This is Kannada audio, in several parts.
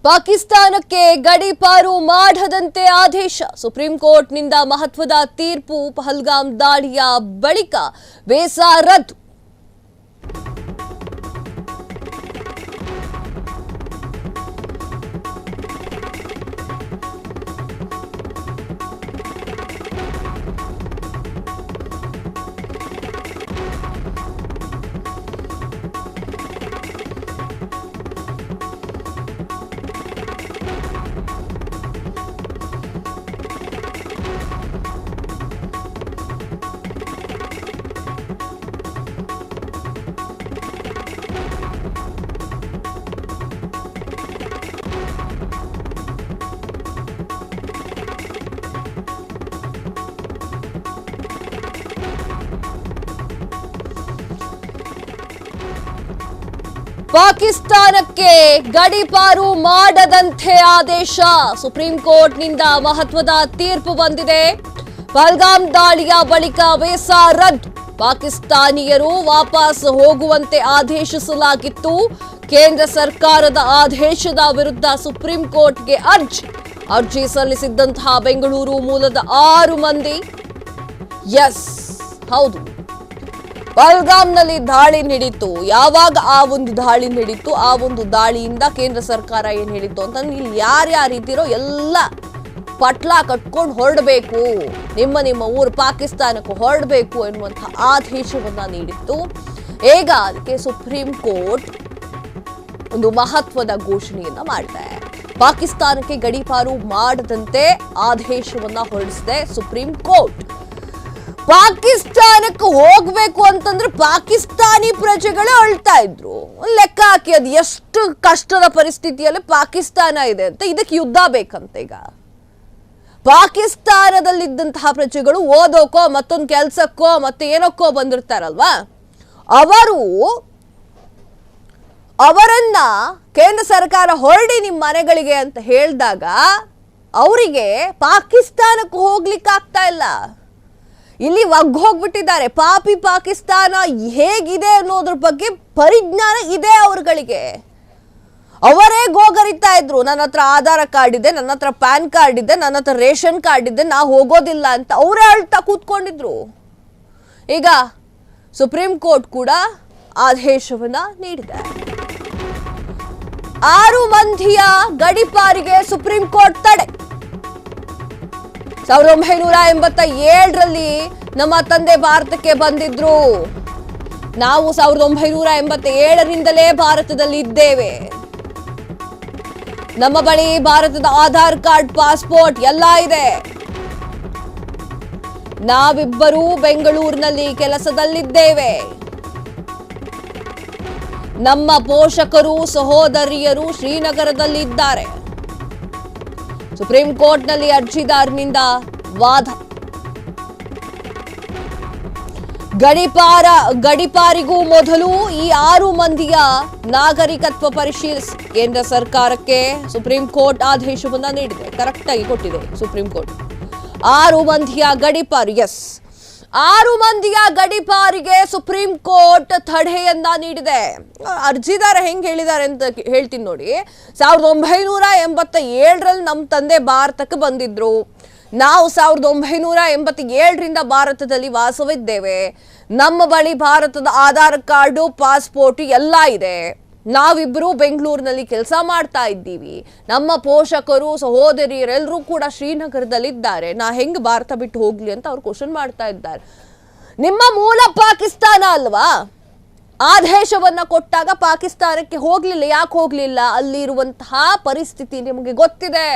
ಪಾಕಿಸ್ತಾನಕ್ಕೆ ಗಡೀಪಾರು ಮಾಡದಂತೆ ಆದೇಶ. ಸುಪ್ರೀಂ ಕೋರ್ಟ್ನಿಂದ ಮಹತ್ವದ ತೀರ್ಪು. ಪಹಲ್ಗಾಮ್ ದಾಳಿಯ ಬಳಿಕ ವೀಸಾ ರದ್ದು. ಪಾಕಿಸ್ತಾನಕ್ಕೆ ಗಡೀಪಾರು ಮಾಡದಂತೆ ಆದೇಶ. ಸುಪ್ರೀಂ ಕೋರ್ಟ್ನಿಂದ ಮಹತ್ವದ ತೀರ್ಪು ಬಂದಿದೆ. ಪಹಲ್ಗಾಮ್ ದಾಳಿಯ ಬಳಿಕ ವೀಸಾ ರದ್ದು. ಪಾಕಿಸ್ತಾನಿಯರು ವಾಪಸ್ ಹೋಗುವಂತೆ ಆದೇಶಿಸಲಾಗಿತ್ತು. ಕೇಂದ್ರ ಸರ್ಕಾರದ ಆದೇಶದ ವಿರುದ್ಧ ಸುಪ್ರೀಂ ಕೋರ್ಟ್ಗೆ ಅರ್ಜಿ ಸಲ್ಲಿಸಿದ್ದಂತಹ ಬೆಂಗಳೂರು ಮೂಲದ 6 ಮಂದಿ ಹೌದು, ಪಹಲ್ಗಾಮ್ನಲ್ಲಿ ದಾಳಿ ನಡೀತು. ಯಾವಾಗ ಆ ಒಂದು ದಾಳಿ ನಡೀತು, ಆ ಒಂದು ದಾಳಿಯಿಂದ ಕೇಂದ್ರ ಸರ್ಕಾರ ಏನ್ ಹೇಳಿತ್ತು ಅಂತಂದ್ರೆ ಇಲ್ಲಿ ಯಾರ್ಯಾರು ಇದ್ದೀರೋ ಎಲ್ಲ ಪಟ್ಲ ಕಟ್ಕೊಂಡು ಹೊರಡಬೇಕು, ನಿಮ್ಮ ಊರು ಪಾಕಿಸ್ತಾನಕ್ಕೆ ಹೊರಡಬೇಕು ಎನ್ನುವಂತಹ ಆದೇಶವನ್ನ ನೀಡಿತ್ತು. ಈಗ ಅದಕ್ಕೆ ಸುಪ್ರೀಂ ಕೋರ್ಟ್ ಒಂದು ಮಹತ್ವದ ಘೋಷಣೆಯನ್ನ ಮಾಡಿದೆ. ಪಾಕಿಸ್ತಾನಕ್ಕೆ ಗಡೀಪಾರು ಮಾಡದಂತೆ ಆದೇಶವನ್ನ ಹೊರಡಿಸಿದೆ ಸುಪ್ರೀಂ ಕೋರ್ಟ್. ಪಾಕಿಸ್ತಾನಕ್ಕೆ ಹೋಗ್ಬೇಕು ಅಂತಂದ್ರೆ ಪಾಕಿಸ್ತಾನಿ ಪ್ರಜೆಗಳೇ ಅಳ್ತಾ ಇದ್ರು. ಲೆಕ್ಕ ಹಾಕಿ ಅದು ಎಷ್ಟು ಕಷ್ಟದ ಪರಿಸ್ಥಿತಿಯಲ್ಲಿ ಪಾಕಿಸ್ತಾನ ಇದೆ ಅಂತ. ಇದಕ್ಕೆ ಯುದ್ಧ ಬೇಕಂತ. ಈಗ ಪಾಕಿಸ್ತಾನದಲ್ಲಿದ್ದಂತಹ ಪ್ರಜೆಗಳು ಓದೋಕೋ ಮತ್ತೊಂದು ಕೆಲ್ಸಕ್ಕೋ ಮತ್ತೆ ಏನಕ್ಕೋ ಬಂದಿರ್ತಾರಲ್ವಾ, ಅವರನ್ನ ಕೇಂದ್ರ ಸರ್ಕಾರ ಹೊರಡಿ ನಿಮ್ಮ ಮನೆಗಳಿಗೆ ಅಂತ ಹೇಳಿದಾಗ ಅವರಿಗೆ ಪಾಕಿಸ್ತಾನಕ್ಕೆ ಹೋಗ್ಲಿಕ್ಕೆ ಆಗ್ತಾ ಇಲ್ಲ. ಇಲ್ಲಿ ಹೋಗ್ಬಿಟ್ಟಿದ್ದಾರೆ. ಪಾಪಿ ಪಾಕಿಸ್ತಾನ ಹೇಗಿದೆ ಅನ್ನೋದ್ರ ಬಗ್ಗೆ ಪರಿಜ್ಞಾನ ಇದೆ ಅವರುಗಳಿಗೆ. ಅವರೇ ಗೋಗರಿತಾ ಇದ್ರು, ನನ್ನ ಹತ್ರ ಆಧಾರ್ ಕಾರ್ಡ್ ಇದೆ, ನನ್ನ ಹತ್ರ ಪ್ಯಾನ್ ಕಾರ್ಡ್ ಇದೆ, ನನ್ನ ಹತ್ರ ರೇಷನ್ ಕಾರ್ಡ್ ಇದೆ, ನಾ ಹೋಗೋದಿಲ್ಲ ಅಂತ ಅವರೇ ಅಳ್ತಾ ಕೂತ್ಕೊಂಡಿದ್ರು. ಈಗ ಸುಪ್ರೀಂ ಕೋರ್ಟ್ ಕೂಡ ಆದೇಶವನ್ನ ನೀಡಿದೆ. 6 ಮಂದಿಯ ಗಡೀಪಾರಿಗೆ ಸುಪ್ರೀಂ ಕೋರ್ಟ್ ತಡೆ. 1987ರಲ್ಲಿ ನಮ್ಮ ತಂದೆ ಭಾರತಕ್ಕೆ ಬಂದಿದ್ರು. ನಾವು 1987ರಿಂದಲೇ ಭಾರತದಲ್ಲಿ ಇದ್ದೇವೆ. ನಮ್ಮ ಬಳಿ ಭಾರತದ ಆಧಾರ್ ಕಾರ್ಡ್, ಪಾಸ್ಪೋರ್ಟ್ ಎಲ್ಲ ಇದೆ. ನಾವಿಬ್ಬರೂ ಬೆಂಗಳೂರಿನಲ್ಲಿ ಕೆಲಸದಲ್ಲಿದ್ದೇವೆ. ನಮ್ಮ ಪೋಷಕರು ಸಹೋದರಿಯರು ಶ್ರೀನಗರದಲ್ಲಿದ್ದಾರೆ. ಸುಪ್ರೀಂ ಕೋರ್ಟ್ನಲ್ಲಿ ಅರ್ಜಿದಾರನಿಂದ ವಾದ. ಗಡೀಪಾರಿಗೂ ಮೊದಲು ಈ 6 ಮಂದಿಯ ನಾಗರಿಕತ್ವ ಪರಿಶೀಲಿಸಿ ಕೇಂದ್ರ ಸರ್ಕಾರಕ್ಕೆ ಸುಪ್ರೀಂ ಕೋರ್ಟ್ ಆದೇಶವನ್ನ ನೀಡಿದೆ. ಕರೆಕ್ಟ್ ಆಗಿ ಕೊಟ್ಟಿದೆ ಸುಪ್ರೀಂ ಕೋರ್ಟ್. 6 ಮಂದಿಯ ಗಡೀಪಾರು 6 ಮಂದಿಯ ಗಡೀಪಾರಿಗೆ ಸುಪ್ರೀಂ ಕೋರ್ಟ್ ತಡೆಯನ್ನ ನೀಡಿದೆ. ಅರ್ಜಿದಾರ ಹೆಂಗ್ ಹೇಳಿದ್ದಾರೆ ಅಂತ ಹೇಳ್ತೀನಿ ನೋಡಿ. 1987ರಲ್ಲಿ ನಮ್ಮ ತಂದೆ ಭಾರತಕ್ಕೆ ಬಂದಿದ್ರು. ನಾವು 1987ರಿಂದ ಭಾರತದಲ್ಲಿ ವಾಸವಿದ್ದೇವೆ. ನಮ್ಮ ಬಳಿ ಭಾರತದ ಆಧಾರ್ ಕಾರ್ಡು, ಪಾಸ್ಪೋರ್ಟ್ ಎಲ್ಲ ಇದೆ. ನಾವಿಬ್ಬರು ಬೆಂಗಳೂರಿನಲ್ಲಿ ಕೆಲಸ ಮಾಡ್ತಾ ಇದ್ದೀವಿ. ನಮ್ಮ ಪೋಷಕರು ಸಹೋದರಿಯರೆಲ್ಲರೂ ಕೂಡ ಶ್ರೀನಗರದಲ್ಲಿದ್ದಾರೆ. ನಾ ಹೆಂಗ್ ಭಾರತ ಬಿಟ್ಟು ಹೋಗ್ಲಿ ಅಂತ ಅವ್ರು ಕ್ವಶನ್ ಮಾಡ್ತಾ ಇದ್ದಾರೆ. ನಿಮ್ಮ ಮೂಲ ಪಾಕಿಸ್ತಾನ ಅಲ್ವಾ? ಆದೇಶವನ್ನ ಕೊಟ್ಟಾಗ ಪಾಕಿಸ್ತಾನಕ್ಕೆ ಹೋಗ್ಲಿಲ್ಲ. ಯಾಕೆ ಹೋಗ್ಲಿಲ್ಲ? ಅಲ್ಲಿರುವಂತಹ ಪರಿಸ್ಥಿತಿ ನಿಮಗೆ ಗೊತ್ತಿದೆ.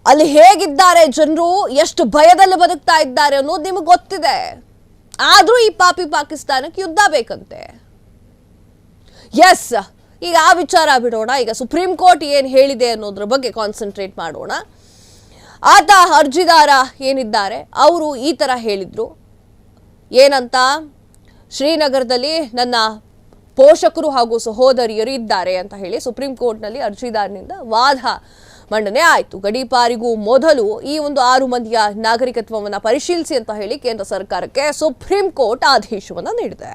ಅಲ್ಲಿ ಹೇಗಿದ್ದಾರೆ ಜನರು, ಎಷ್ಟು ಭಯದಲ್ಲಿ ಬದುಕ್ತಾ ಇದ್ದಾರೆ ಅನ್ನೋದು ನಿಮಗೆ ಗೊತ್ತಿದೆ. ಆದ್ರೂ ಈ ಪಾಪಿ ಪಾಕಿಸ್ತಾನಕ್ಕೆ ಯುದ್ಧ ಬೇಕಂತೆ. ಈಗ ಆ ವಿಚಾರ ಬಿಡೋಣ. ಈಗ ಸುಪ್ರೀಂ ಕೋರ್ಟ್ ಏನ್ ಹೇಳಿದೆ ಅನ್ನೋದ್ರ ಬಗ್ಗೆ ಕಾನ್ಸಂಟ್ರೇಟ್ ಮಾಡೋಣ. ಆತ ಅರ್ಜಿದಾರ ಏನಿದ್ದಾರೆ ಅವರು ಈ ತರ ಹೇಳಿದ್ರು. ಏನಂತ? ಶ್ರೀನಗರದಲ್ಲಿ ನನ್ನ ಪೋಷಕರು ಹಾಗೂ ಸಹೋದರಿಯರು ಇದ್ದಾರೆ ಅಂತ ಹೇಳಿ ಸುಪ್ರೀಂ ಕೋರ್ಟ್ನಲ್ಲಿ ಅರ್ಜಿದಾರನಿಂದ ವಾದ ಮಂಡನೆ ಆಯಿತು. ಗಡೀಪಾರಿಗೂ ಮೊದಲು ಈ ಒಂದು 6 ಮಂದಿಯ ನಾಗರಿಕತ್ವವನ್ನು ಪರಿಶೀಲಿಸಿ ಅಂತ ಹೇಳಿ ಕೇಂದ್ರ ಸರ್ಕಾರಕ್ಕೆ ಸುಪ್ರೀಂ ಕೋರ್ಟ್ ಆದೇಶವನ್ನು ನೀಡಿದೆ.